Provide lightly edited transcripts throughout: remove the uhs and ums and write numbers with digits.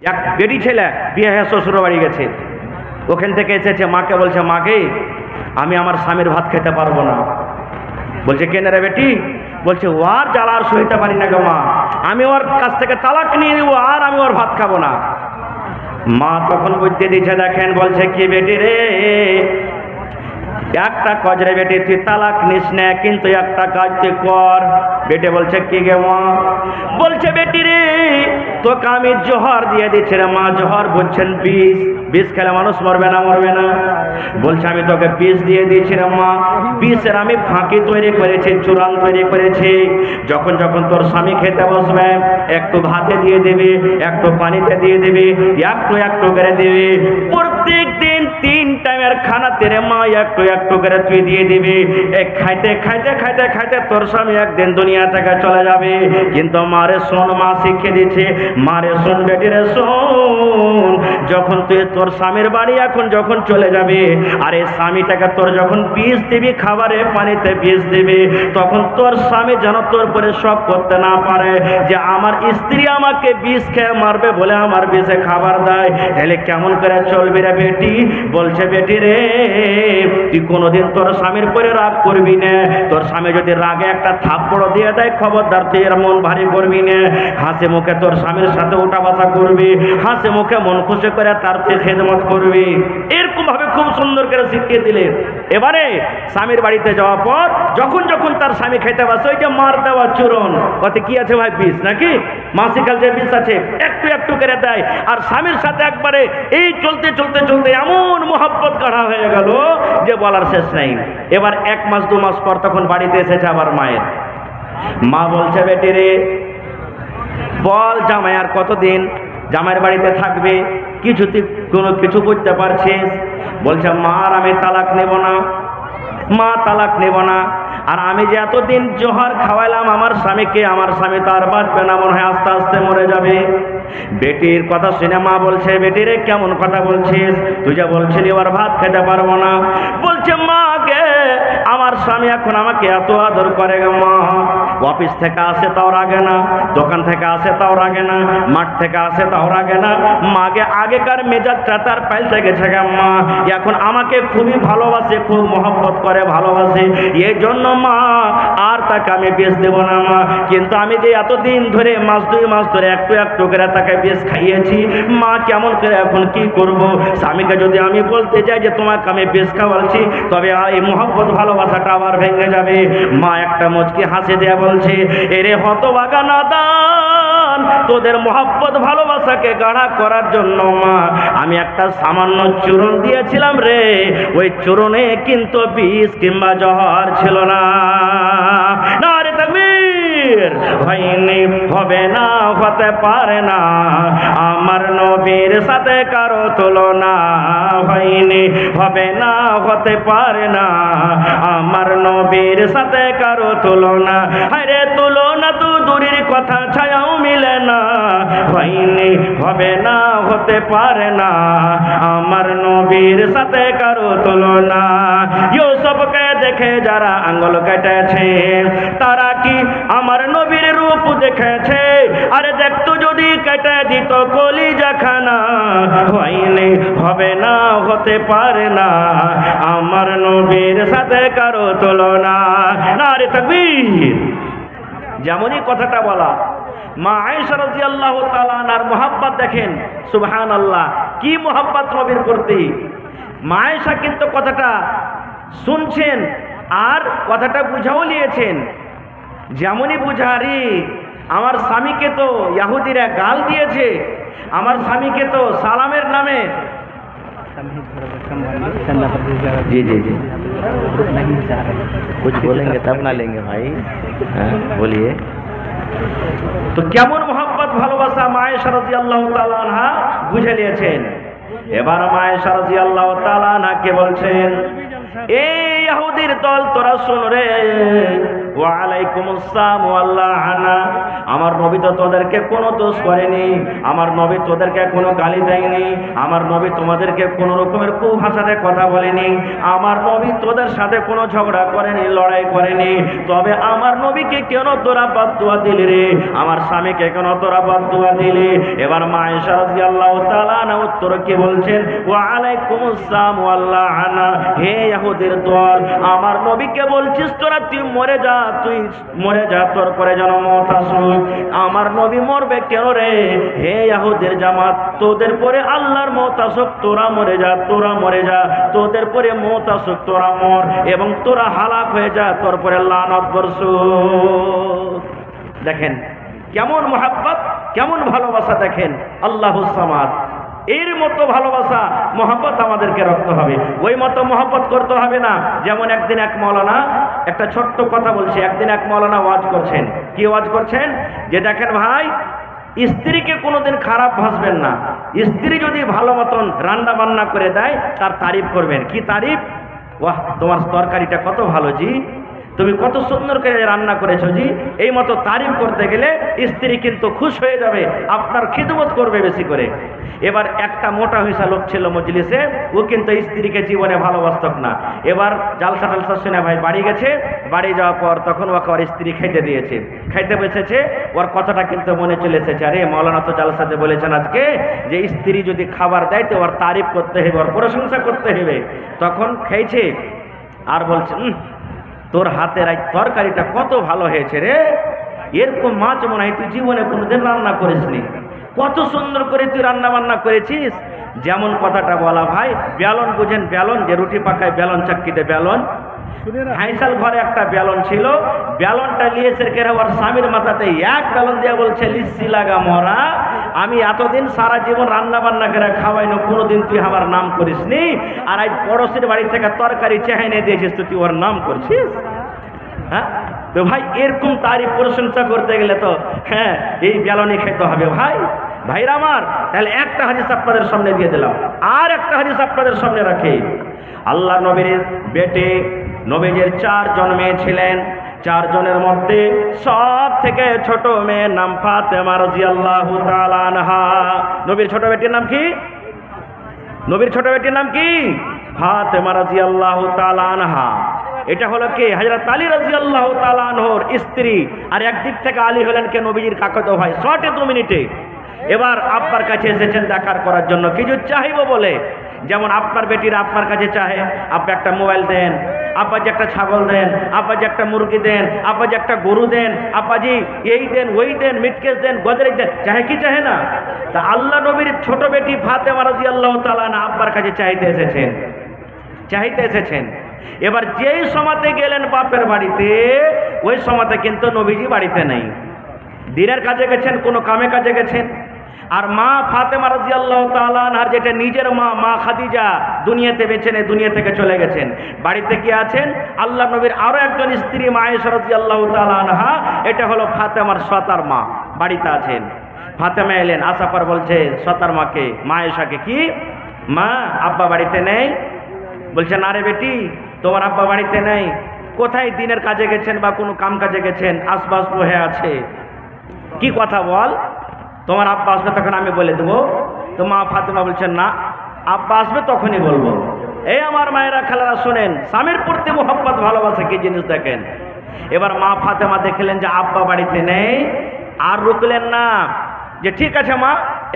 এক বেটি ছেলে বিয়ে হয়ে শ্বশুর বাড়ি গেছে, ওখান থেকে এসেছে, মাকে বলছে, মাকে আমি আমার স্বামীর ভাত খেতে পারবো না। বলছে, কেন রে বেটি? বলছে, ও আর জ্বালা আর সইতে পারি না গো মা, আমি ওর কাছ থেকে তালাক নিয়ে নিব, আর আমি ওর ভাত খাবো না। মা তখন বুঝতে দিচ্ছে, দেখেন, বলছে কি বেটি রে, একটা কাজ রে বেটি, তুই তালাক নিস না, কিন্তু একটা কাজ তুই কর। বেটে বলছে, কি গে মা? বলছে, বেটি রে, তোকে আমি জহর দিয়ে দিচ্ছি রে মা। জহর বলছেন বিষ, বিষ খেলে মানুষ মরবে না, মরবে না। বলছে, আমি তোকে বিষ দিয়ে দিচ্ছি রে মা। বিষের আমি ফাঁকি তৈরি করেছি, চূড়ান তৈরি করেছি। যখন যখন তোর স্বামী খেতে বসবে, একটু ভাতে দিয়ে দেবে, একটু পানিতে দিয়ে দেবে, একটু একটু করে দেবে। প্রত্যেক দিন 3 টাইমের খানাতে রে মা একটু একটু করে তুই দিয়ে দিবি। খাইতে খাইতে খাইতে খাইতে তোর স্বামী একদিন দুনিয়া থেকে চলে যাবে। কিন্তু মারে শোন, মা শিখিয়ে দিচ্ছে, মারে শোন বেটি রে শোন, যখন তুই তোর স্বামীর বাড়ি এখন যখন চলে যাবে, আর এই স্বামীটাকে তোর যখন বিষ দিবি, খাবারে পানিতে বিষ দিবি, তখন তোর স্বামী যেন তোর পরে শক করতে না পারে যে আমার স্ত্রী আমাকে বিষ খেয়ে মারবে বলে আমার বিষে খাবার দেয়। তাহলে কেমন করে চলবি রে বেটি? বলছে, বেটি রে, তুই কোনোদিন তোর স্বামীর পরে রাগ করবি না। তোর স্বামী যদি রাগে একটা থাপ্পড় দিয়ে দেয়, খবরদার তুই এর মন ভারী করবি না। হাসি মুখে তোর স্বামীর সাথে উঠা বসা করবি, হাসি মুখে মন খুশি করে তার তুই খেদমত করবি। এরকম ভাবে খুব সুন্দর করে শিখিয়ে দিলে। এবারে স্বামীর বাড়িতে যাওয়ার পর যখন যখন তার স্বামী খেতে বসে, ওই যে মার দেওয়া চূরণ, ওতে কি আছে ভাই? বিষ নাকি? মাসিকাল যে বিষ আছে, একটু একটু করে দেয়। আর স্বামীর সাথে একবারে এই চলতে চলতে চলতে এমন মোহাব্বত গাঢ়া হয়ে গেল যে বলার শেষ নাই। এবার 1 মাস 2 মাস পর তখন বাড়িতে এসেছে আবার মায়ের। মা বলছে, বেটি রে, বল জামাই আর কতদিন জামাইয়ের বাড়িতে থাকবে? কোনো কিছু বুঝতে পারছিস? বলছে, মা আর আমি তালাক নেব না, মা তালাক নেব না। আর আমি যে এতদিন জোহর খাওয়াইলাম আমার স্বামীকে, আমার স্বামী তো আর বাঁচবে না, মনে হয় আস্তে আস্তে মরে যাবে। বেটির কথা শুনে মা বলছে, বেটি রে, কেমন কথা বলছিস? তুই যা বলছিলি ওর ভাত খেতে পারবো না। বলছে, মা গে, আমার স্বামী এখন আমাকে এত আদর করে গো মা। অফিস থেকে আসে তাও রাগে না, দোকান থেকে আসে তাও রাগে না, মাঠ থেকে আসে তাও রাগে না। মাকে আগেকার মেজাজটা তার পাল্টে গেছে গো মা। এখন আমাকে খুবই ভালোবাসে, খুব মহব্বত করে, ভালোবাসে। এই জন্য মা আর তাকে আমি বিষ দেব না মা। কিন্তু আমি যে এতদিন ধরে মাস 2 মাস ধরে একটু একটু করে তাকে বিষ খাইয়েছি, মা কেমন করে এখন কি করব? স্বামীকে যদি আমি বলতে যাই যে তোমাকে আমি বিষ খাওয়াচ্ছি, তবে এই মহব্বত ভালোবাসাটা আবার ভেঙে যাবে। মা একটা মুচকি হাসি দিয়ে বলছে, এরে হতভাগা নাদান, তোদের মহব্বত ভালোবাসাকে গাঢ়া করার জন্য মা আমি একটা সামান্য চূরণ দিয়েছিলাম রে। ওই চূরণে কিন্তু বিষ কিংবা জহর ছিল না। নারে তাকবীর! হয়নি, হবে না, হতে পারে না, আমার নবীর সাথে কারো তুলনা। হয়নি, হবে না, হতে পারে না, আমার নবীর সাথে কারো তুলনা। আরে তুলনা তো দূরের কথা, ছায়াও মিলে না। হয়নি, হবে না, হতে পারে না, আমার নবীর সাথে কারো তুলনা। ইউসুফকে দেখে যারা আঙ্গুল কেটেছে, তারা কি আমার নবীর রূপ দেখেছে? আরে দেখতো যদি কেটে দিত কলিজাখানা। হয়নি, হবে না, হতে পারে না, আমার নবীর সাথে কারো তুলনা। নারে তাকবীর! যেমনই কথাটা বলা, মা আয়েশা রাদিয়াল্লাহু তাআলা আনহার মুহাব্বত দেখেন, সুবহানাল্লাহ, কি মুহাব্বত নবীর প্রতি। মা আয়েশা কিন্তু কথাটা শুনছেন আর কথাটা বুঝাও নিয়েছেন। যেমনই বুঝারি, আমার স্বামীকে তো ইহুদিরা গাল দিয়েছে, আমার স্বামীকে তো সালামের নামে। जी जी जी कुछ बोलेंगे तब ना लेंगे भाई, हाँ बोलिए। তো কেমন মহব্বত ভালোবাসা মা আয়েশা রাদিয়াল্লাহু তাআলা আনহা বুঝে নিয়েছেন। এবার মা আয়েশা রাদিয়াল্লাহু তাআলা আনহাকে বলছেন, এই ইহুদির দল তোরা শুন রে, ওয়া আলাইকুমুস সালাম ওয়া লাআনা, আমার নবী তো তোদেরকে কোনো দোষ করেনি, আমার নবী তোদেরকে কোনো গালি দেয়নি, আমার নবী তোমাদেরকে কোনো রকমের কুভাষাতে কথা বলেনি, আমার নবী তোদের সাথে কোনো ঝগড়া করেনি, লড়াই করেনি। তবে আমার নবীকে কেন তোরা বদদুয়া দিলি রে, আমার স্বামীকে কেন তোরা বদদুয়া দিলি? এবার মা আয়েশা রাদিয়াল্লাহু তাআলা আনহা উত্তর কি বলছেন, ওয়া আলাইকুমুস সালাম ওয়া লাআনা, হে ইহুদির দল, আমার নবীকে বলছিস তোরা তুই মরে যা, তুই মরে যা, তোর পরে যেন মওত আসুক। আমার নবী মরবে কেন রে? হে ইহুদির জামাত, তোদের পরে আল্লাহর মওত আসুক, তোরা মরে যা, তোরা মরে যা, তোদের পরে মওত আসুক, তোরা মর, এবং তোরা হালাক হয়ে যা, তোর পরে লানত বর্ষুক। দেখেন কেমন মহাব্বত, কেমন ভালোবাসা, দেখেন আল্লাহুস সামাদ। এর মতো ভালোবাসা মহব্বত আমাদেরকে রাখতে হবে, ওই মতো মহব্বত করতে হবে না। যেমন একদিন এক মাওলানা, একটা ছোট্ট কথা বলছি, একদিন এক মাওলানা ওয়াজ করছেন। কি ওয়াজ করছেন? যে দেখেন ভাই, স্ত্রীকে কোনোদিন খারাপ ভাসবেন না, স্ত্রী যদি ভালো মতন রান্না বান্না করে দেয় তার তারিফ করবেন। কি তারিফ? ওয়াহ, তোমার তরকারিটা কত ভালো জি, তুমি কত সুন্দর করে রান্না করেছো জি। এই মতো তারিফ করতে গেলে স্ত্রী কিন্তু খুশ হয়ে যাবে, আপনার খিদমত করবে বেশি করে। এবার একটা মোটা হইসা লোক ছিল মজলিসে, ও কিন্তু স্ত্রীকে জীবনে ভালোবাসত না। এবার জালসা টালসা শুনে ভাই বাড়ি গেছে, বাড়ি যাওয়ার পর তখন ওকে ওর স্ত্রী খাইতে দিয়েছে, খাইতে বসেছে, ওর কথাটা কিন্তু মনে চলে এসেছে, আরে মৌলানা তো জালসাতে বলেছেন আজকে যে স্ত্রী যদি খাবার দেয় তো ওর তারিফ করতে হবে, ওর প্রশংসা করতে হবে। তখন খেয়েছে আর বলছে, তোর হাতের এই তরকারিটা কত ভালো হয়েছে রে, এরকম মাছ মনে হয় তুই জীবনে কোনোদিন রান্না করিসনি, কত সুন্দর করে তুই রান্না বান্না করেছিস। যেমন কথাটা বলা ভাই, বেলন বুঝেন, বেলন যে রুটি পাকায় বেলন, চাক্কিতে বেলন, হাইসাল ঘরে একটা বেলন ছিল, বেলনটা নিয়েছে কেরা ওর স্বামীর মাথাতে এক বেলন দিয়ে বলছে, লিচ্ছি লাগা মরা, আমি এতদিন সারা জীবন রান্না বান্না করে খাওয়াইনো, কোনোদিন তুই আমার নাম করিসনি, আর আজ পড়োশির বাড়ি থেকে তরকারি চেহাই নিয়ে দিয়েছিস, তুই ওর নাম করছিস। হ্যাঁ তো ভাই, এরকম তারিফ প্রশংসা করতে গেলে তো হ্যাঁ এই বেলনই খেতে হবে ভাই। ভাইরা আমার, তাহলে একটা হাদিস আপনাদের সামনে দিয়ে দিলাম, আর একটা হাদিস আপনাদের সামনে রাখি। আল্লাহ নবীর বেটে নবীজির 4 জন মেয়ে ছিলেন, 4 জনের মধ্যে সব থেকে ছোট মেয়ের নাম ফাতেমা রাদিয়াল্লাহু তাআলা আনহা। নবীর ছোট বেটির নাম কি? নবীর ছোট বেটির নাম কি? ফাতেমা রাদিয়াল্লাহু তাআলা আনহা। এটা হলো কে? হযরত আলী রাদিয়াল্লাহু তাআলা আনহুর স্ত্রী। আর একদিক থেকে আলী হলেন কে? নবীজির কাকাতো ভাই। শর্টে 2 মিনিটে এবার আব্বার কাছে এসেছেন দেখার করার জন্য, কিছু চাইব বলে। যেমন আপনার বেটিরা আপনার কাছে চাহে, আপনি একটা মোবাইল দেন, আব্বাজি একটা ছাগল দেন, আব্বাজি একটা মুরগি দেন, আব্বাজি একটা গরু দেন, আব্বাজি এই দেন ওই দেন, মিটকেস দেন, গজরেজ দেন, চাহে কি চাহে না? তা আল্লাহ নবীর ছোট বেটি ফাতেমা রাদিয়াল্লাহু তাআলা আনহা আব্বার কাছে চাইতে এসেছেন। এবার যেই সময়তে গেলেন বাপের বাড়িতে, ওই সময়তে কিন্তু নবীজি বাড়িতে নেই, দিনের কাজে গেছেন, কোনো কামে কাজে গেছেন। আর মা ফাতেমা রাদিয়াল্লাহু তাআলা আনহার যেটা নিজের মা খাদিজা দুনিয়াতে বেঁচে নেই, দুনিয়া থেকে চলে গেছেন। বাড়িতে কি আছেন? আল্লাহ নবীর আরো একজন স্ত্রী মা আয়েশা রাদিয়াল্লাহু তাআলা আনহা, এটা হলো ফাতেমার সতার মা, বাড়িতে আছেন। ফাতেমা এলেন, আসার পর বলছে সতার মাকে, মা আয়েশাকে, কি মা আব্বা বাড়িতে নেই? বলছে না রে বেটি, তোমার আব্বা বাড়িতে নেই। কোথায়? দিনের কাজে গেছেন বা কোনো কাম কাজে গেছেন, আশপাশ বহে আছে। কি কথা বল, তোমার আব্বা আসবে তখন আমি বলে দেবো। তো মা ফাতেমা বলছেন না, আব্বা আসবে তখনই বলবো। এই আমার মায়েরা খালারা শোনেন, স্বামীর প্রতি মোহাব্বত ভালোবাসা কি জিনিস দেখেন। এবার মা ফাতেমা দেখলেন যে আব্বা বাড়িতে নেই, আর রুকলেন না যে ঠিক আছে মা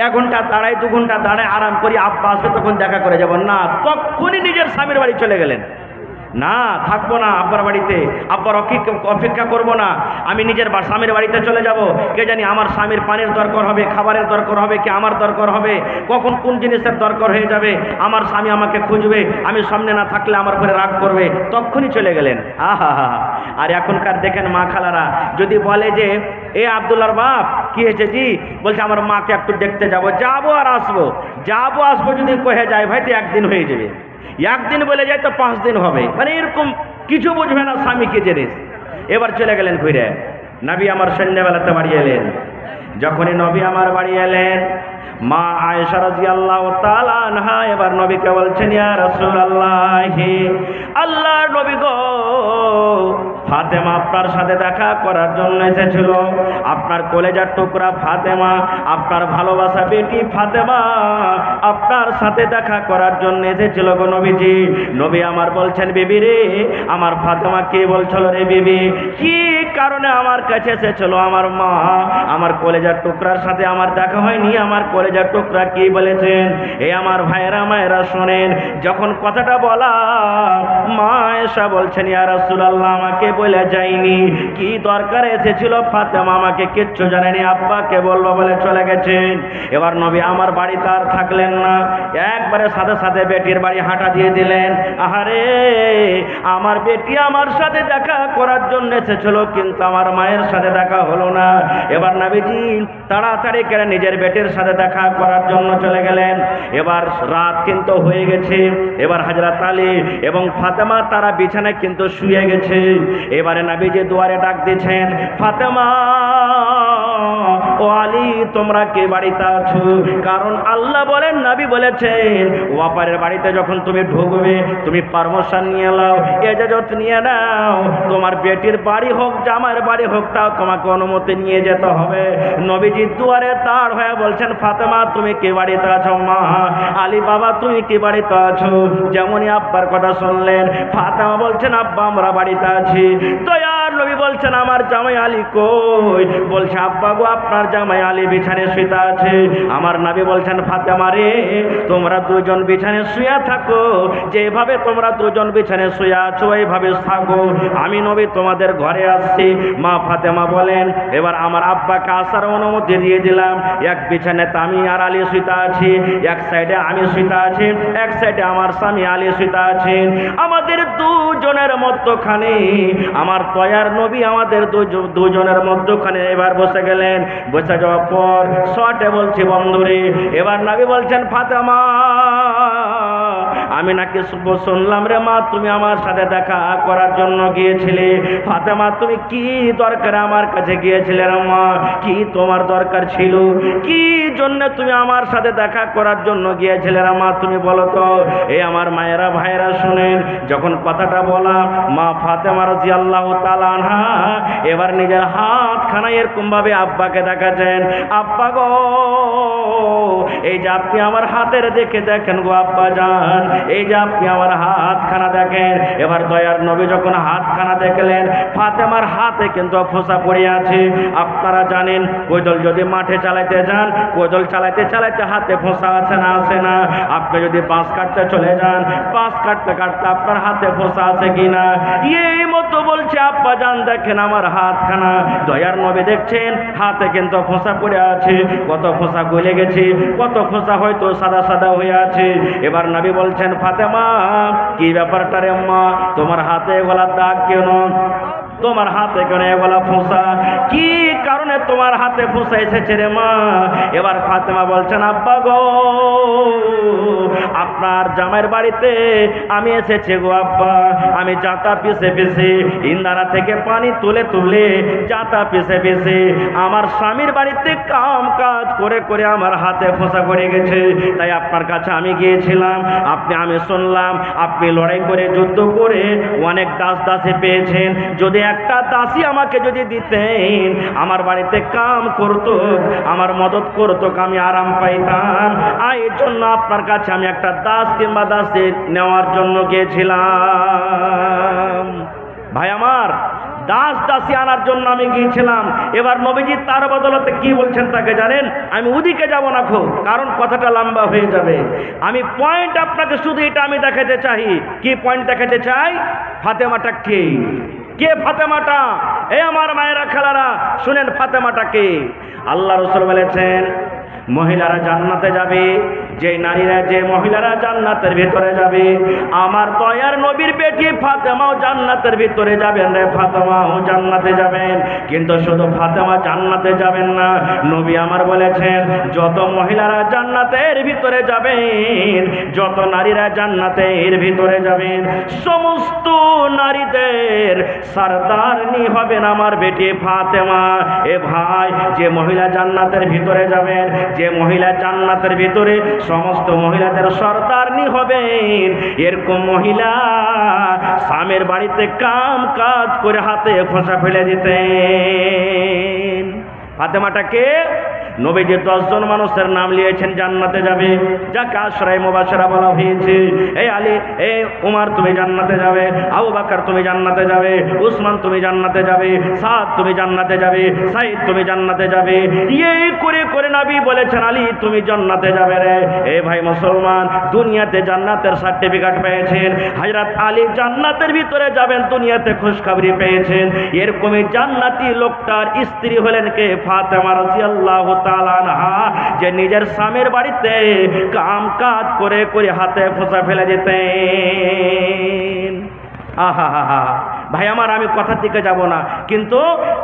1 ঘন্টা দাঁড়াই, 2 ঘন্টা দাঁড়াই, আরাম করি, আব্বা আসবে তখন দেখা করে যাব না। তখনই নিজের স্বামীর বাড়ি চলে গেলেন। না, থাকবো না আব্বার বাড়িতে, আব্বার অপেক্ষা করব না, আমি নিজের স্বামীর বাড়িতে চলে যাব। কে জানি আমার স্বামীর পানির দরকার হবে, খাবারের দরকার হবে, কি আমার দরকার হবে, কখন কোন জিনিসের দরকার হয়ে যাবে, আমার স্বামী আমাকে খুঁজবে, আমি সামনে না থাকলে আমার উপরে রাগ করবে, তখনই চলে গেলেন। আহা হা। আর এখনকার দেখেন মা খালারা যদি বলে যে এ আব্দুল্লাহর বাপ কি হয়েছে জি, বলছে আমার মাকে একটু দেখতে যাবো আর আসবো, যদি কহে যায় ভাই তো 1 দিন হয়ে যাবে, 1 দিন বলে যায় তো 5 দিন হবে, মানে এরকম কিছু বুঝবে না স্বামী কি জিনিস। এবার চলে গেলেন ঘুরে, নবী আমার সন্ধ্যাবেলাতে বাড়ি এলেন। যখনই নবী আমার বাড়ি এলেন, মা আয়েশা রাদিয়াল্লাহু তাআলা আনহা এবার নবীকে বলছেন, ইয়া রাসূলুল্লাহ, আল্লাহর নবী গো, ফাতেমা আপনার সাথে দেখা করার জন্য এসেছিল। আপনার কলেজার টুকরা ফাতেমা, আপনার ভালোবাসা বেটি ফাতেমা আপনার সাথে দেখা করার জন্য এসেছিল গো নবীজি। নবী আমার বলছেন, বিবি রে, আমার ফাতেমা কে বলছিল রে বিবি, কি কারণে আমার কাছে এসেছিল? আমার মা, আমার কলেজার টুকরার সাথে আমার দেখা হয়নি। আমার কলেজার টুকরা কি বলেছেন? এই আমার ভাইয়েরা মায়েরা শোনেন, যখন কথাটা বলা, মা আয়েশা বলছেন, ইয়া রাসূলুল্লাহ, আমাকে বলে যায়নি, কি দরকার এসেছিল ফাতেমা আমাকে কিচ্ছু জানেনি, আব্বাকে বলবো বলে চলে গেছেন। এবার নবী আমার বাড়িতে আর থাকলেন না, একবারে সাথে সাথে বেটির বাড়ি হাঁটা দিয়ে দিলেন। আহারে, আমার বেটি আমার সাথে দেখা করার জন্য এসেছিল, কিন্তু আমার মায়ের সাথে দেখা হলো না। এবার নবীজি তাড়াতাড়ি করে নিজের বেটির সাথে দেখা করার জন্য চলে গেলেন। এবার রাত কিন্তু হয়ে গেছে। এবার হযরত আলী এবং ফাতেমা তারা বিছানায় কিন্তু শুয়ে গেছে। এবারে নবীজি দুয়ারে ডাক দিয়েছেন, ফাতেমা ও আলী, তোমরা কে বাড়িতে আছো? কারণ আল্লাহ বলেন, নবী বলেছেন, ওয়াপারের বাড়িতে যখন তুমি ঢুকবে, তুমি পারমিশন নিয়ে নাও, ইজাজত নিয়ে নাও। তোমার বেটির বাড়ি হোক, জামাইয়ের বাড়ি হোক, তাও তোমাকে অনুমতি নিয়ে যেতে হবে। নবীজি দুয়ারে দাঁড় হয়ে বলছেন, ফাতেমা তুমি কে বাড়িতে আছো? মা আলী বাবা তুমি কি বাড়িতে আছো? যেমনই আব্বার কথা শুনলেন, ফাতেমা বলছেন, আব্বা আমরা বাড়িতে আছি। দয়ার নবী বলছেন, আমার জামাই আলী কই? বলছে, আব্বা গো, আপনার জামাই আলী বিছানে শুয়ে আছে। আমার নবী বলছেন, ফাতেমা রে, তোমরা দুজন বিছানে শুয়ে থাকো, যেভাবে তোমরা দুজন বিছানে শুয়ে আছো এইভাবে থাকো, আমি নবী তোমাদের ঘরে আসছি। মা ফাতেমা বলেন, এবার আমার আব্বাকে আসার অনুমতি দিয়ে দিলাম। এক বিছানাতে আমি আর আলী শুয়ে আছি, এক সাইডে আমি শুয়ে আছি, এক সাইডে আমার স্বামী আলী শুয়ে আছেন। আমাদের দুজনের মধ্যখানে আমার দয়ার নবী আমাদের দুজনের মধ্যখানে এবার বসে গেলেন। বসে যাওয়ার পর শর্টে বলছি, বন্ধুরে, এবার নবী বলছেন, ফাতেমা আমি নাকি শুনলাম রে মা, তুমি আমার সাথে দেখা করার জন্য গিয়েছিলে। ফাতেমা তুমি কি দরকার আমার কাছে গিয়েছিলে রে মা? কি তোমার দরকার ছিল? কি জন্য তুমি আমার সাথে দেখা করার জন্য গিয়েছিলে রে মা? তুমি বলো তো। এই আমার মায়েরা ভাইয়েরা শুনেন, যখন কথাটা বলা, মা ফাতেমা রাদিয়াল্লাহু তাআলা আনহা এবার নিজের হাতখানা এরকম ভাবে আব্বাকে দেখাচ্ছেন, আব্বা গো, এই যে আপনি আমার হাতের দেখে দেখেন গো আব্বা জান, এই যে আপনি আমার হাতখানা দেখেন। এবার দয়ার নবী যখন হাতখানা দেখলেন, ফাতেমার হাতে কিন্তু ফোঁসা পড়ে আছে। আপনারা জানেন, কোদল যদি মাঠে চালাইতে যান, কোদল চালাইতে চালাইতে হাতে ফোঁসা আছে না আছে না? আপনি যদি বাঁশ কাটতে চলে যান, বাঁশ কাটতে কাটতে আপনার হাতে ফোঁসা আছে কিনা? এই মতো বলছে, আব্বা জান দেখেন আমার হাতখানা। দয়ার নবী দেখছেন হাতে কিন্তু ফোঁসা পড়ে আছে, কত ফোঁসা গলে গেছে, কত ফোঁসা হয়তো সাদা সাদা হয়ে আছে। এবার নবী বলছেন, ফাতেমা কি ব্যাপারটা রে মা, তোমার হাতে গলার দাগ কেন? তোমার হাতে কেন এগুলা ফোঁসা? কি কারণে তোমার হাতে ফোঁসা এসেছে রে মা? এবার ফাতেমা বলছেন, আব্বা গো, আপনার জামাইয়ের বাড়িতে আমি এসেছি গো আব্বা। আমি জাতা পিছে পিছে, ইন্দারা থেকে পানি তুলে তুলে জাতা পিছে পিছে আমার স্বামীর বাড়িতে কাম কাজ করে করে আমার হাতে ফোঁসা করে গেছে। তাই আপনার কাছে আমি গিয়েছিলাম। আমি শুনলাম আপনি লড়াই করে যুদ্ধ করে অনেক দাস দাসী পেয়েছেন। যদি একটা দাসী আমাকে যদি দিতেন, আমার বাড়িতে কাম করতো, আমার মদত করতো, আমি আরাম পাইতাম। এই জন্য আপনার কাছে আমি একটা দাস কিংবা দাসী নেওয়ার জন্য গিয়েছিলাম। ভাই আমার, দাস দাসী আনার জন্য আমি গিয়েছিলাম। এবার নবীজি তার বদলতে কি বলছেন তাকে জানেন? আমি ওদিকে যাব না খো, কারণ কথাটা লম্বা হয়ে যাবে। আমি পয়েন্ট আপনাকে শুধু এটা আমি দেখাতে চাই। কি পয়েন্ট দেখাতে চাই? ফাতেমাটা কে? কে ফাতেমাটা? এই আমার মায়েরা খালারা শুনেন, ফাতেমাটা কে? আল্লাহ রাসূল বলেছেন, মহিলারা জান্নাতে যাবে, যে নারীরা যে মহিলারা জান্নাতের ভিতরে যাবে, আমার দয়ার নবীর বেটি ফাতেমাও জান্নাতের ভিতরে যাবেন রে, ফাতেমাও জান্নাতে যাবেন। কিন্তু শুধু ফাতেমা জান্নাতে যাবেন না, নবী আমার বলেছেন যত মহিলারা জান্নাতের ভিতরে যাবেন, যত নারীরা জান্নাতের ভিতরে যাবেন, সমস্ত নারীদের সরদারনি হবেন আমার বেটি ফাতেমা। এ ভাই, যে মহিলা জান্নাতের ভিতরে যাবেন, যে মহিলা জান্নাতের ভিতরে সমস্ত মহিলাদের সরদারনি হবেন, এরকম মহিলা স্বামীর বাড়িতে কাম কাজ করে হাতে খোসা ফেলে দিতেন। ফাতেমাটাকে নবীজি 10 জন মানুষের নাম নিয়েছেন জান্নাতে যাবে, যাকে আশরায়ে মুবাশশারা বলা হয়েছে। এই আলী, এই উমর তুমি জান্নাতে যাবে, আবু বকর তুমি জান্নাতে যাবে, উসমান তুমি জান্নাতে যাবে, সাদ তুমি জান্নাতে যাবে, সাইদ তুমি জান্নাতে যাবে। এই করে করে নবী বলেছেন আলী তুমি জান্নাতে যাবে রে। এ ভাই মুসলমান, দুনিয়াতে জান্নাতের সার্টিফিকেট পেয়েছেন, হযরত আলী জান্নাতের ভিতরে যাবেন, দুনিয়াতে খুশখবরি পেয়েছেন। এরকমই জান্নাতি লোকটার স্ত্রী হলেন কে? ফাতেমা রাদিয়াল্লাহু তাআলা আনহা, যে নিজের স্বামীর বাড়িতে কাম কাজ করে করে হাতে খোঁচা ফেলে দিতেন। আহা হা হা ভাই আমার, আমি কথার দিকে যাব না, কিন্তু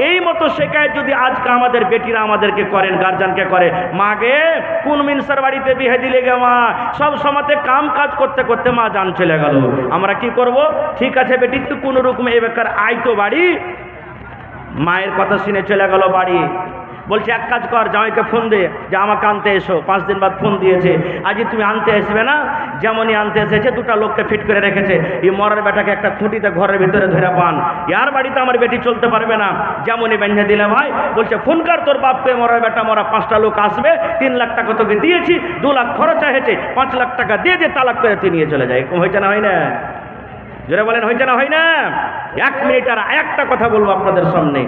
এই মতো শেখায় যদি আজকে আমাদের বেটিরা আমাদেরকে করেন, গার্জিয়ানকে করে, মাগে কোন মিনসার বাড়িতে বিয়ে দিলে গে মা, সব সময়তে কাম কাজ করতে করতে মা জান চলে গেল, আমরা কি করব? ঠিক আছে বেটি, তুই কোন রকম এই বেকার আয় তো বাড়ি। মায়ের কথা শুনে চলে গেল বাড়ি। বলছে এক কাজ কর, জামাইকে ফোন দে যে আমাকে আনতে এসো। 5 দিন বাদ ফোন দিয়েছে, আজই তুমি আনতে আসবে না? যেমনই আনতে এসেছে, 2টা লোককে ফিট করে রেখেছে। এই মরার বেটাকে একটা খুঁটিতে ঘরের ভিতরে ধরে পান, ইয়ার বাড়িতে আমার বেটি চলতে পারবে না। যেমনই বেঁধে দিলে ভাই বলছে ফোন কর তোর বাপকে, মরার বেটা মরা 5টা লোক আসবে, 3 লাখ টাকা তোকে দিয়েছি, 2 লাখ খরচা হয়েছে, 5 লাখ টাকা দিয়ে তালাক করে তুই নিয়ে চলে যায়। হয়েছে না হয় না? জোরে বলেন হয়েছে না হয় না? 1 মিনিট আর একটা কথা বলবো আপনাদের সামনে।